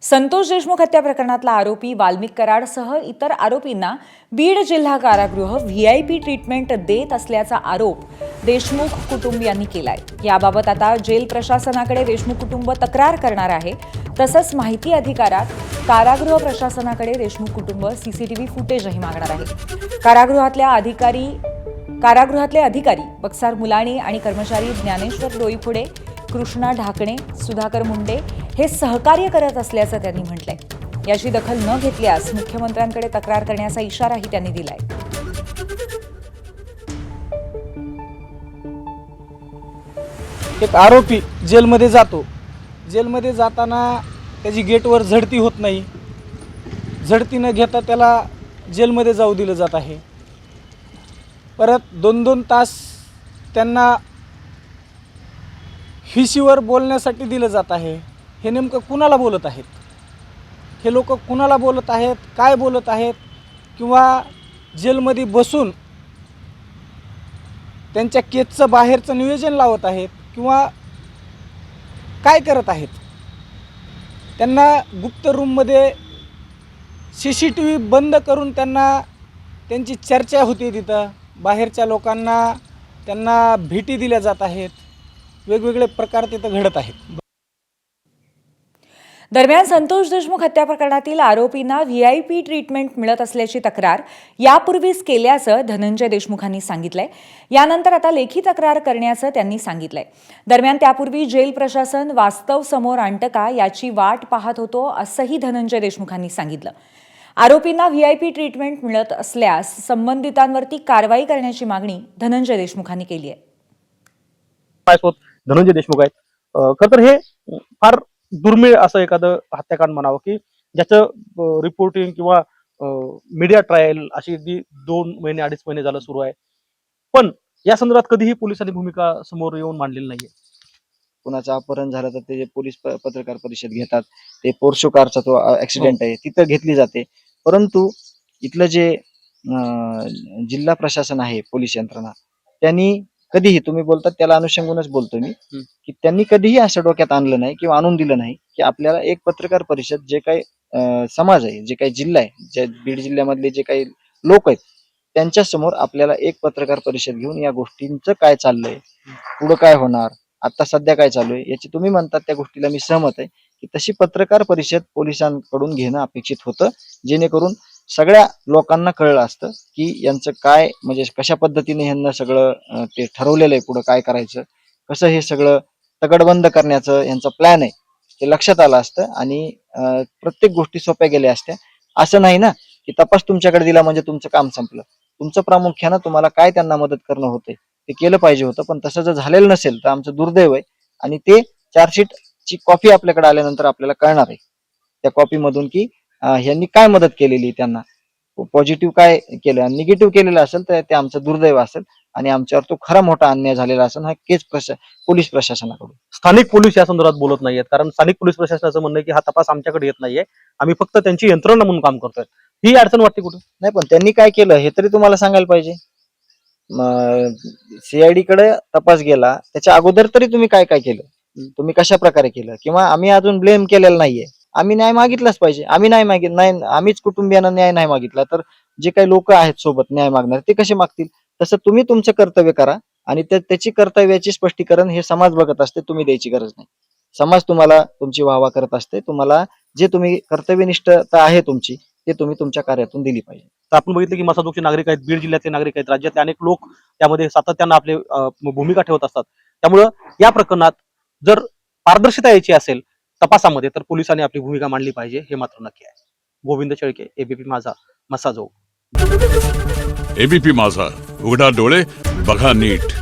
संतोष देशमुख हत्या प्रकरणातला आरोपी वाल्मिक कराडसह इतर आरोपींना बीड जिल्हा कारागृह व्हीआयपी ट्रीटमेंट देत असल्याचा आरोप देशमुख कुटुंबियांनी केलाय। याबाबत आता जेल प्रशासनाकडे देशमुख कुटुंब तक्रार करणार आहे। तसंच माहिती अधिकारात कारागृह प्रशासनाकडे देशमुख कुटुंब सीसीटीव्ही फुटेजही मागणार आहे। कारागृहातले अधिकारी बक्सार मुलाणी आणि कर्मचारी ज्ञानेश्वर डोईफोडे, कृष्णा ढाकणे, सुधाकर मुंडे हे सहकार्य करत असल्याचं त्यांनी म्हटलंय। याची दखल न घेतल्यास मुख्यमंत्र्यांकडे तक्रार करण्याचा इशाराही त्यांनी दिलाय। एक आरोपी जेलमध्ये जातो, जेलमध्ये जाताना त्याची गेटवर झडती होत नाही, झडती न घेता त्याला जेलमध्ये जाऊ दिलं जात आहे। परत 2-2 तास त्यांना हिशीवर बोलण्यासाठी दिलं जात आहे। हे नेमकं कुणाला बोलत आहेत, हे लोक कुणाला बोलत आहेत, काय बोलत आहेत, किंवा जेलमध्ये बसून त्यांच्या केसचं बाहेरचं नियोजन लावत आहेत किंवा काय करत आहेत। त्यांना गुप्त रूममध्ये CCTV बंद करून त्यांची चर्चा होती, तिथं बाहेरच्या लोकांना त्यांना भेटी दिल्या जात आहेत, वेगवेगळे प्रकार तिथं घडत आहेत। दरम्यान संतोष देशमुख हत्या प्रकरणातील आरोपींना व्हीआयपी ट्रीटमेंट मिळत असल्याची तक्रार यापूर्वीच केल्याचं धनंजय देशमुखांनी सांगितलंय। यानंतर आता लेखी तक्रार करण्याचं त्यांनी सांगितलंय। दरम्यान त्यापूर्वी जेल प्रशासन वास्तव समोर आणतं का याची वाट पाहत होतो असंही धनंजय देशमुखांनी सांगितलं। आरोपींना व्हीआयपी ट्रीटमेंट मिळत असल्यास संबंधितांवरती कारवाई करण्याची मागणी धनंजय देशमुखांनी केली आहे। धनंजय देशमुख आहेत। खरं तर हे फार दुर्मिळ असं एखादं हत्याकांड म्हणावं की ज्याचं रिपोर्टिंग किंवा मीडिया ट्रायल अशी अगदी 2 महिने 2.5 महिने झालं सुरू आहे, पण या संदर्भात कधीही पोलिसांनी भूमिका समोर येऊन मांडलेली नाहीये। कुणाचं अपहरण झालं तर ते पोलीस पत्रकार परिषद घेतात, ते पोर्शो कारचा तो ऍक्सिडेंट आहे तिथं घेतली जाते। परंतु इथलं जे जिल्हा प्रशासन आहे, पोलीस यंत्रणा, त्यांनी कधीही, तुम्ही बोलतात त्याला अनुषंगूनच बोलतो मी, की त्यांनी कधीही असं डोक्यात आणलं नाही किंवा आणून दिलं नाही की आपल्याला एक पत्रकार परिषद, जे काही समाज आहे, जे काही जिल्हा आहे, जे बीड जिल्ह्यामधले जे काही लोक आहेत त्यांच्या समोर आपल्याला एक पत्रकार परिषद घेऊन या गोष्टींचं काय चाललंय, पुढं काय होणार, आता सध्या काय चालू आहे, याची तुम्ही म्हणतात त्या गोष्टीला मी सहमत आहे की तशी पत्रकार परिषद पोलिसांकडून घेणं अपेक्षित होतं, जेणेकरून सगळ्या लोकांना कळलं असतं की यांचं काय, म्हणजे कशा पद्धतीने यांना सगळं ते ठरवलेलं आहे, पुढं काय करायचं, कसं हे सगळं तगडबंद करण्याचं यांचा प्लॅन आहे ते लक्षात आलं असतं आणि प्रत्येक गोष्टी सोप्या गेल्या असत्या। असं नाही ना की तपास तुमच्याकडे दिला म्हणजे तुमचं काम संपलं। तुमचं प्रामुख्यानं तुम्हाला काय त्यांना मदत करणं होते ते केलं पाहिजे होतं, पण तसं जर झालेलं नसेल तर आमचं दुर्दैव आहे आणि ते चार्जशीटची कॉपी आपल्याकडे आल्यानंतर आपल्याला कळणार आहे त्या कॉपीमधून की यांनी काय मदत केलेली, त्यांना पॉझिटिव्ह काय केलं आणि निगेटिव्ह केलेलं असेल तर ते आमचं दुर्दैव असेल आणि आमच्यावर तो खरा मोठा अन्याय झालेला असेल हा केस पोलीस प्रशासनाकडून। स्थानिक पोलीस या संदर्भात बोलत नाहीयेत, कारण स्थानिक पोलीस प्रशासनाचं म्हणणं आहे की हा तपास आमच्याकडे येत नाहीये, आम्ही फक्त त्यांची यंत्रणा म्हणून काम करतोय। ही अडचण वाटते कुठे? नाही, पण त्यांनी काय केलं हे तरी तुम्हाला सांगायला पाहिजे। CID कडे तपास गेला, त्याच्या अगोदर तरी तुम्ही काय काय केलं, तुम्ही कशा प्रकारे केलं, किंवा आम्ही अजून ब्लेम केलेला नाहीये, आम्ही न्याय मागितलाच पाहिजे। आम्ही नाही, आम्हीच कुटुंबियांना न्याय नाही मागितला तर जे काही लोक आहेत सोबत न्याय मागणार ते कसे मागतील? तसं तुम्ही तुमचं कर्तव्य करा आणि त्याची कर्तव्याची स्पष्टीकरण हे समाज बघत असते, तुम्ही द्यायची गरज नाही। समाज तुम्हाला तुमची वाहवा करत असते, तुम्हाला जे तुम्ही कर्तव्यनिष्ठता आहे तुमची ते तुम्ही तुमच्या कार्यातून दिली पाहिजे। तर आपण बघितलं की मसाजोगचे नागरिक आहेत, बीड जिल्ह्यातले नागरिक आहेत, राज्यातले अनेक लोक त्यामध्ये सातत्यानं आपले भूमिका ठेवत असतात। त्यामुळं या प्रकरणात जर पारदर्शकता यायची असेल तपासामध्ये तर पोलिसांनी आपली भूमिका मांडली पाहिजे, हे मात्र नक्की आहे। गोविंद शेळके, ABP माझा, मसाजोग। ABP माझा, उघडा डोळे बघा नीट।